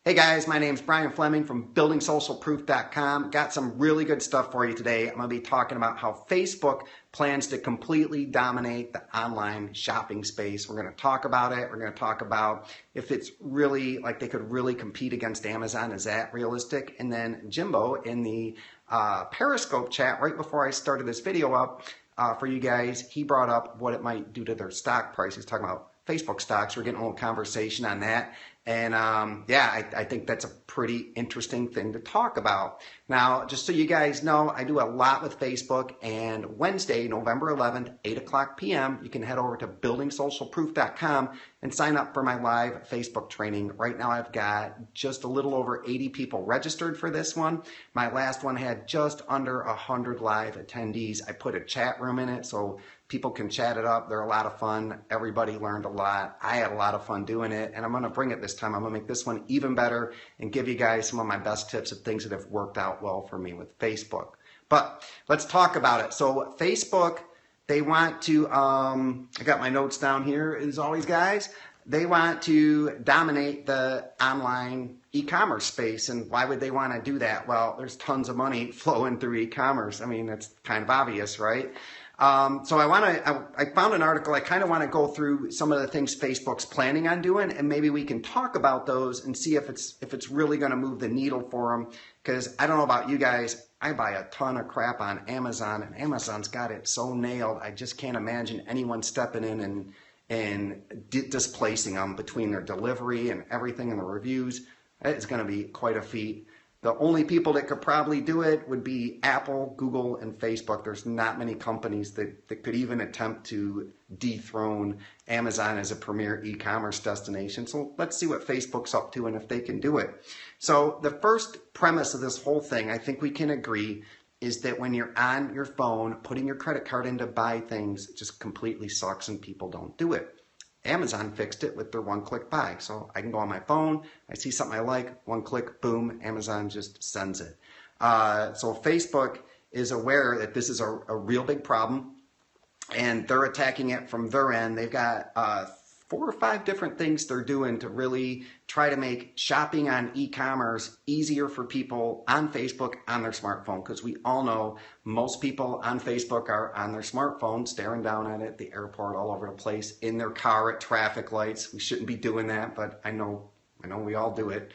Hey guys, my name's Brian Fleming from BuildingSocialProof.com. Got some really good stuff for you today. I'm going to be talking about how Facebook plans to completely dominate the online shopping space. We're going to talk about it. We're going to talk about if it's really like they could really compete against Amazon. Is that realistic? And then Jimbo in the Periscope chat right before I started this video up for you guys, he brought up what it might do to their stock price. He's talking about Facebook stocks. We're getting a little conversation on that. And I think that's a pretty interesting thing to talk about. Now, just so you guys know, I do a lot with Facebook, and Wednesday, November 11th, 8 o'clock p.m., you can head over to BuildingSocialProof.com and sign up for my live Facebook training. Right now, I've got just a little over 80 people registered for this one. My last one had just under 100 live attendees. I put a chat room in it so people can chat it up. They're a lot of fun. Everybody learned a lot. I had a lot of fun doing it, and I'm going to bring it this time. I'm going to make this one even better and give you guys some of my best tips of things that have worked out well for me with Facebook. But let's talk about it. So Facebook, they want to, I got my notes down here as always, guys. They want to dominate the online e-commerce space. And why would they want to do that? Well, there's tons of money flowing through e-commerce. I mean, that's kind of obvious, right? So I found an article. I kind of want to go through some of the things Facebook's planning on doing, and maybe we can talk about those and see if it's really going to move the needle for them. Because I don't know about you guys, I buy a ton of crap on Amazon, and Amazon's got it so nailed. I just can't imagine anyone stepping in and displacing them between their delivery and everything and the reviews. It's going to be quite a feat. The only people that could probably do it would be Apple, Google, and Facebook. There's not many companies that could even attempt to dethrone Amazon as a premier e-commerce destination. So let's see what Facebook's up to and if they can do it. So the first premise of this whole thing, I think we can agree, is that when you're on your phone, putting your credit card in to buy things just completely sucks and people don't do it. Amazon fixed it with their one-click buy. So I can go on my phone, I see something I like, one click, boom, Amazon just sends it. So Facebook is aware that this is a real big problem, and they're attacking it from their end. They've got 4 or 5 different things they're doing to really try to make shopping on e-commerce easier for people on Facebook on their smartphone, because we all know most people on Facebook are on their smartphone staring down at it, the airport, all over the place, in their car at traffic lights. We shouldn't be doing that, but I know we all do it.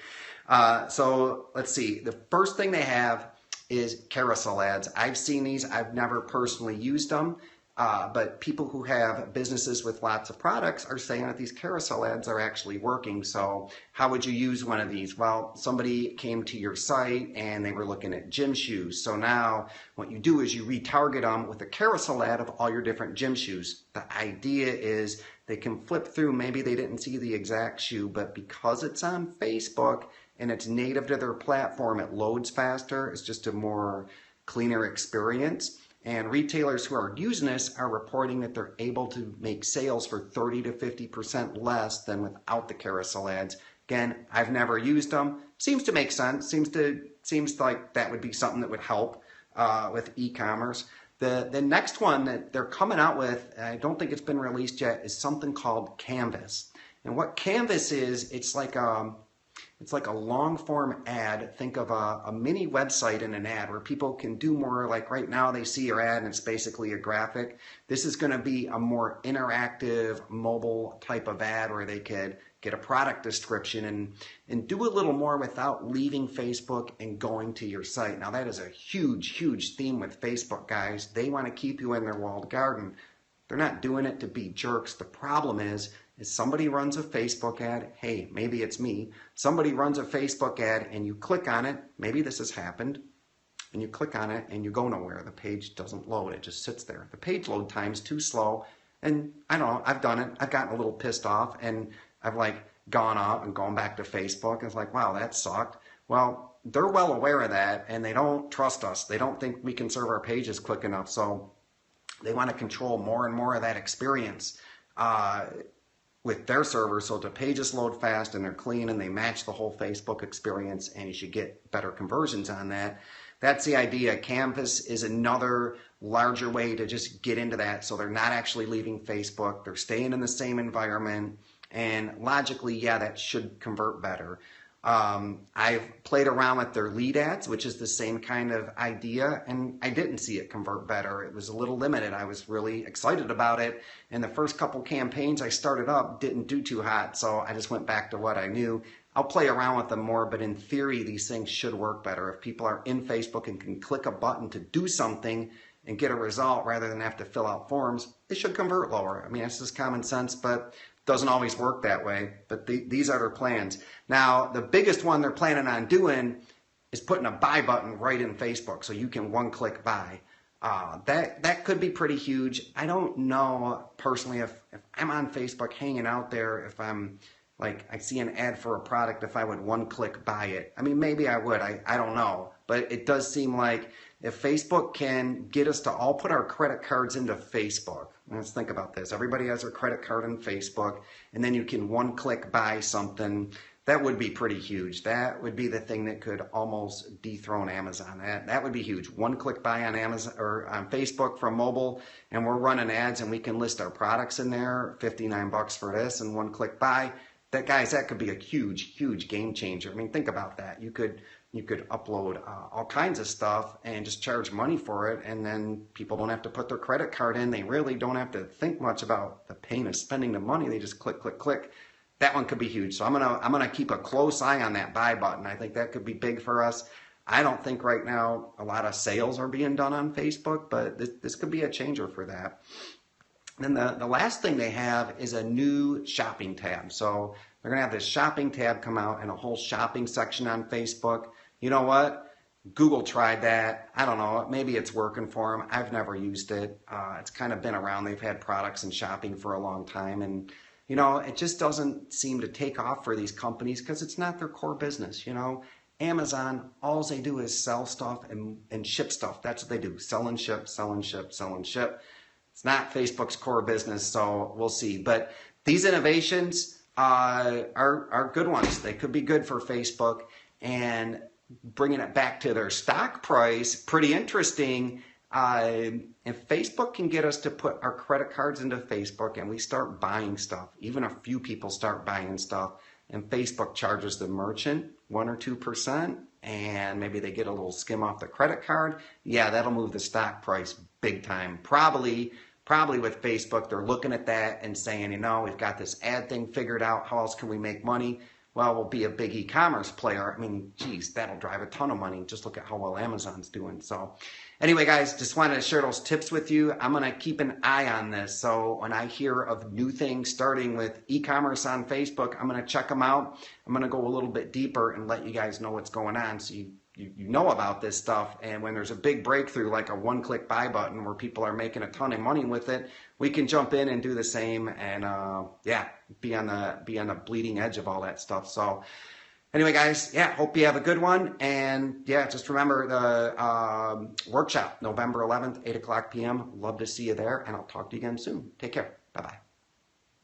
So let's see. The first thing they have is carousel ads. I've seen these. I've never personally used them. But people who have businesses with lots of products are saying that these carousel ads are actually working. So how would you use one of these? Well, somebody came to your site and they were looking at gym shoes. So now what you do is you retarget them with a carousel ad of all your different gym shoes. The idea is they can flip through. Maybe they didn't see the exact shoe, but because it's on Facebook and it's native to their platform, it loads faster. It's just a more cleaner experience. And retailers who are using this are reporting that they're able to make sales for 30 to 50% less than without the carousel ads. Again, I've never used them. Seems to make sense. Seems like that would be something that would help with e-commerce. The next one that they're coming out with, I don't think it's been released yet, is something called Canvas. And what Canvas is, it's like a long form ad. Think of a mini website in an ad where people can do more. Like right now they see your ad and it's basically a graphic. This is going to be a more interactive mobile type of ad where they could get a product description and do a little more without leaving Facebook and going to your site. Now that is a huge theme with Facebook, guys. They want to keep you in their walled garden. They're not doing it to be jerks. The problem is somebody runs a Facebook ad. Hey, maybe it's me. Somebody runs a Facebook ad and you click on it. Maybe this has happened. And you click on it and you go nowhere. The page doesn't load. It just sits there. The page load time's too slow. And I don't know, I've done it. I've gotten a little pissed off and I've gone off and gone back to Facebook. It's like, wow, that sucked. Well, they're well aware of that and they don't trust us. They don't think we can serve our pages quick enough. So they want to control more and more of that experience with their servers, so the pages load fast and they're clean and they match the whole Facebook experience, and you should get better conversions on that. That's the idea. Canvas is another larger way to just get into that, so they're not actually leaving Facebook. They're staying in the same environment, and logically, yeah, that should convert better. I've played around with their lead ads, which is the same kind of idea, and I didn't see it convert better. It was a little limited. I was really excited about it, and the first couple campaigns I started up didn't do too hot, so I just went back to what I knew. I'll play around with them more, but in theory, these things should work better. If people are in Facebook and can click a button to do something and get a result rather than have to fill out forms, they should convert lower. I mean, it's just common sense, but doesn't always work that way, but these are their plans. Now, the biggest one they're planning on doing is putting a buy button right in Facebook so you can one-click buy. That could be pretty huge. I don't know personally if I'm on Facebook hanging out there, if I'm like I see an ad for a product, if I would one-click buy it. I mean, maybe I would. I don't know. But it does seem like if Facebook can get us to all put our credit cards into Facebook, let's think about this. Everybody has their credit card in Facebook, and then you can one-click buy something. That would be pretty huge. That would be the thing that could almost dethrone Amazon. That would be huge. One-click buy on Amazon or on Facebook from mobile, and we're running ads, and we can list our products in there. $59 for this, and one-click buy. That could be a huge, huge game changer. I mean, think about that. You could upload all kinds of stuff and just charge money for it, and then people don't have to put their credit card in. They really don't have to think much about the pain of spending the money. They just click, click, click. That one could be huge. So I'm gonna keep a close eye on that buy button. I think that could be big for us. I don't think right now a lot of sales are being done on Facebook, but this could be a changer for that. And then the last thing they have is a new shopping tab. So they're going to have this shopping tab come out and a whole shopping section on Facebook. You know what? Google tried that. I don't know. Maybe it's working for them. I've never used it. It's kind of been around. They've had products and shopping for a long time. And, you know, it just doesn't seem to take off for these companies because it's not their core business. You know, Amazon, all they do is sell stuff and ship stuff. That's what they do. Sell and ship, sell and ship, sell and ship. It's not Facebook's core business, so we'll see. But these innovations are good ones. They could be good for Facebook, and bringing it back to their stock price, pretty interesting. If Facebook can get us to put our credit cards into Facebook and we start buying stuff, even a few people start buying stuff, and Facebook charges the merchant 1 or 2%, and maybe they get a little skim off the credit card, yeah, that'll move the stock price big time. Probably with Facebook, they're looking at that and saying, you know, we've got this ad thing figured out. How else can we make money? Well, we'll be a big e-commerce player. I mean, geez, that'll drive a ton of money. Just look at how well Amazon's doing. So anyway, guys, just wanted to share those tips with you. I'm going to keep an eye on this. So when I hear of new things starting with e-commerce on Facebook, I'm going to check them out. I'm going to go a little bit deeper and let you guys know what's going on so you know about this stuff. And when there's a big breakthrough like a one-click buy button where people are making a ton of money with it, we can jump in and do the same and yeah, be on the bleeding edge of all that stuff. So anyway, guys, yeah, hope you have a good one. And yeah, just remember the workshop, November 11th, 8 o'clock p.m. Love to see you there, and I'll talk to you again soon. Take care. Bye-bye.